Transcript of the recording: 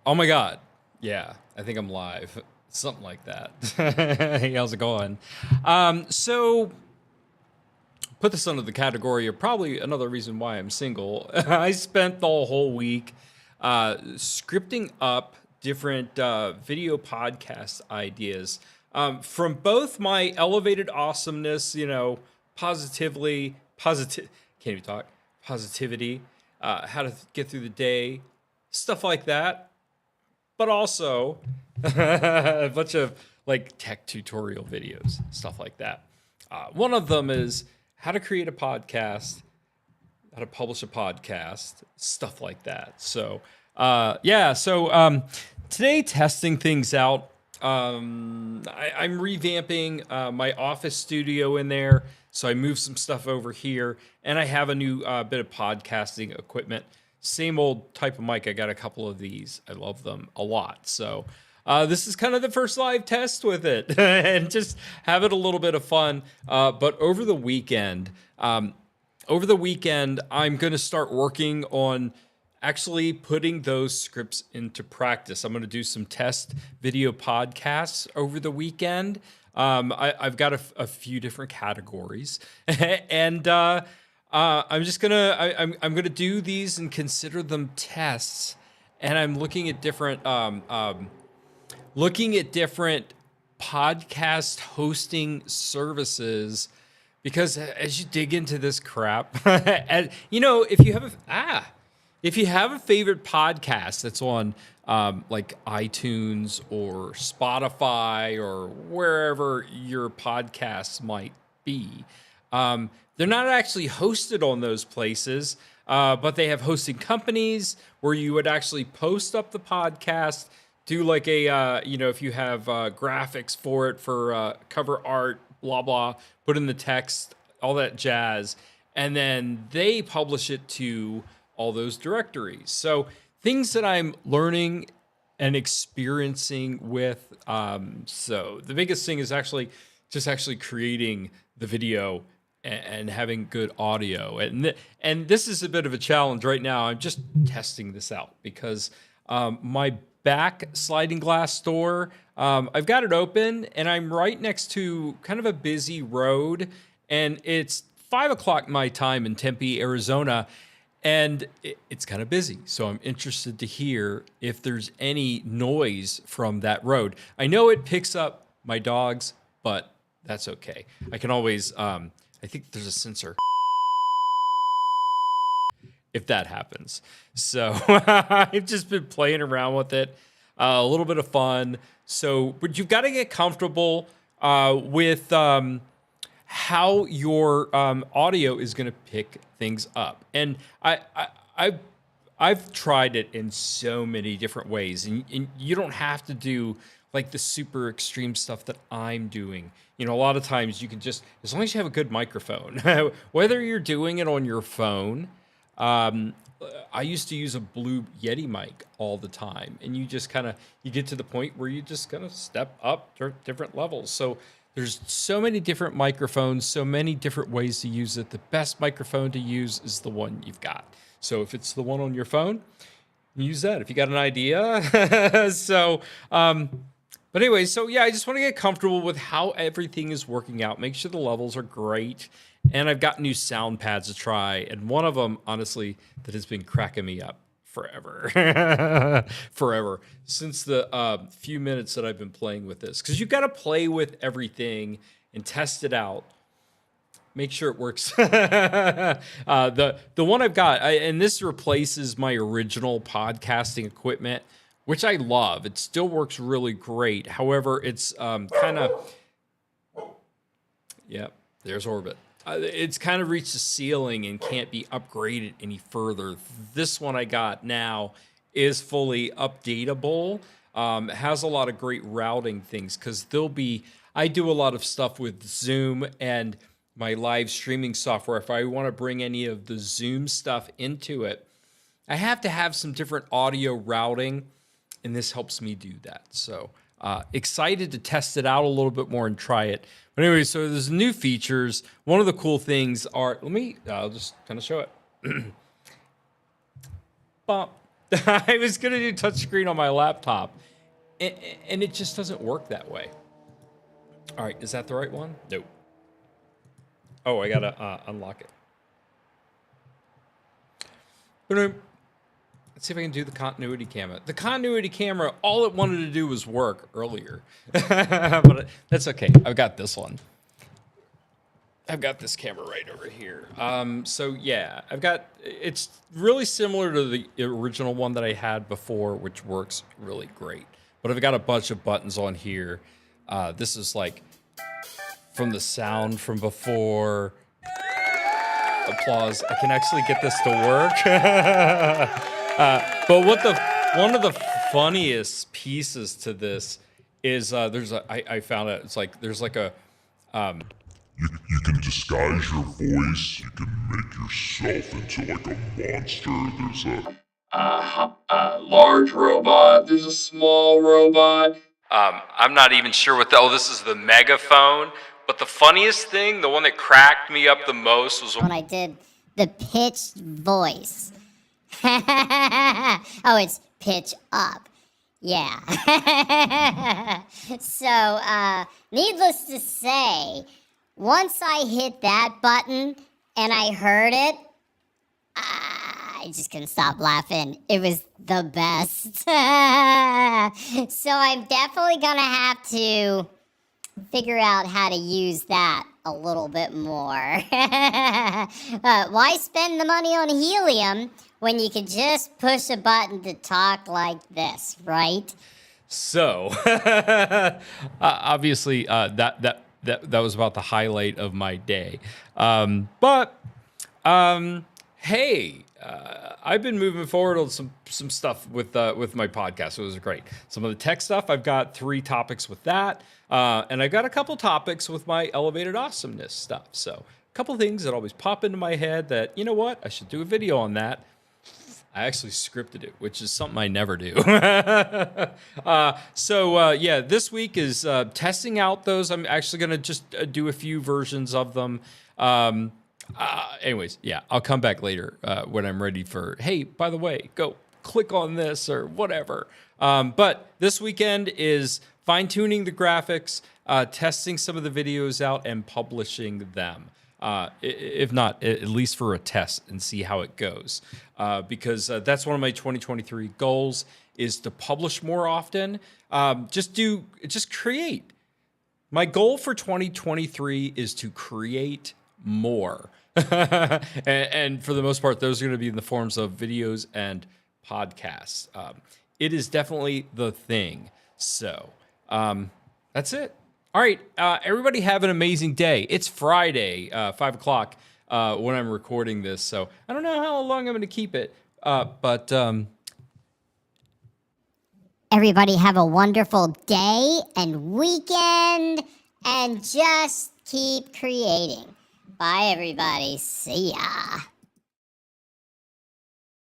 Oh my God. Yeah, I think I'm live. Something like that. Hey, how's it going? So put this under the category of probably another reason why I'm single. I spent the whole week scripting up different video podcast ideas from both my elevated awesomeness, can't even talk, positivity, how to get through the day, stuff like that, but also a bunch of like tech tutorial videos, stuff like that. One of them is how to create a podcast, how to publish a podcast, stuff like that. So, today testing things out. I'm revamping my office studio in there. So I moved some stuff over here, and I have a new bit of podcasting equipment. Same old type of mic. I got a couple of these. I love them a lot. So this is kind of the first live test with it, and just have it a little bit of fun. But over the weekend, I'm going to start working on actually putting those scripts into practice. I'm going to do some test video podcasts over the weekend. I've got a few different categories, and I'm gonna do these and consider them tests. And I'm looking at different podcast hosting services, because as you dig into this crap, and if you have a favorite podcast that's on like iTunes or Spotify or wherever your podcasts might be, they're not actually hosted on those places, but they have hosting companies where you would actually post up the podcast, do like if you have graphics for it, for cover art, blah, blah, put in the text, all that jazz, and then they publish it to all those directories. So things that I'm learning and experiencing with. So the biggest thing is actually creating the video and having good audio. And this is a bit of a challenge right now. I'm just testing this out because my back sliding glass door, I've got it open, and I'm right next to kind of a busy road, and it's 5 o'clock my time in Tempe, Arizona, and it's kind of busy. So I'm interested to hear if there's any noise from that road. I know it picks up my dogs, but that's okay. I can always, I think there's a sensor if that happens. So I've just been playing around with it, a little bit of fun. So, but you've got to get comfortable with how your audio is going to pick things up. And I've tried it in so many different ways, and you don't have to do like the super extreme stuff that I'm doing. A lot of times you can just, as long as you have a good microphone, whether you're doing it on your phone. I used to use a Blue Yeti mic all the time, and you get to the point where you just kind of step up to different levels. So there's so many different microphones, so many different ways to use it. The best microphone to use is the one you've got. So if it's the one on your phone, use that. If you got an idea. But anyway, so yeah, I just want to get comfortable with how everything is working out. Make sure the levels are great. And I've got new sound pads to try. And one of them, honestly, that has been cracking me up forever. Forever. Since the few minutes that I've been playing with this. Because you've got to play with everything and test it out. Make sure it works. The one I've got, and this replaces my original podcasting equipment, which I love. It still works really great. However, it's kind of, yeah, there's Orbit. It's kind of reached the ceiling and can't be upgraded any further. This one I got now is fully updatable. Has a lot of great routing things, because I do a lot of stuff with Zoom and my live streaming software. If I want to bring any of the Zoom stuff into it, I have to have some different audio routing, and this helps me do that. So excited to test it out a little bit more and try it. But anyway, so there's new features. One of the cool things are, I'll just kind of show it. Bump. I was going to do touchscreen on my laptop, and it just doesn't work that way. All right, is that the right one? Nope. Oh, I got to unlock it. Let's see if I can do the continuity camera. The continuity camera, all it wanted to do was work earlier. But that's okay. I've got this one. I've got this camera right over here. So yeah, it's really similar to the original one that I had before, which works really great. But I've got a bunch of buttons on here. This is like from the sound from before. Applause. I can actually get this to work. But one of the funniest pieces to this is I found out it's like there's like a You can disguise your voice. You can make yourself into like a monster. There's a large robot. There's a small robot. I'm not even sure what this is the megaphone. But the funniest thing, the one that cracked me up the most was when I did the pitched voice. Oh, it's pitch up. Yeah. So, needless to say, once I hit that button and I heard it, I just couldn't stop laughing. It was the best. So I'm definitely gonna have to figure out how to use that a little bit more. Why spend the money on helium when you could just push a button to talk like this, right? So, obviously, that was about the highlight of my day. Hey, I've been moving forward on some stuff with my podcast. So it was great. Some of the tech stuff, I've got 3 topics with that. And I've got a couple topics with my elevated awesomeness stuff. So a couple things that always pop into my head that, you know what, I should do a video on that. I actually scripted it, which is something I never do. Yeah, this week is testing out those. I'm actually going to just do a few versions of them. Anyways, yeah, I'll come back later when I'm ready for, hey, by the way, go click on this or whatever. But this weekend is fine-tuning the graphics, testing some of the videos out, and publishing them. If not, at least for a test and see how it goes. Because that's one of my 2023 goals is to publish more often. Just create. My goal for 2023 is to create more. and for the most part, those are going to be in the forms of videos and podcasts. It is definitely the thing. So that's it. All right, everybody have an amazing day. It's Friday, 5 o'clock when I'm recording this, so I don't know how long I'm going to keep it, but... Everybody have a wonderful day and weekend, and just keep creating. Bye, everybody. See ya.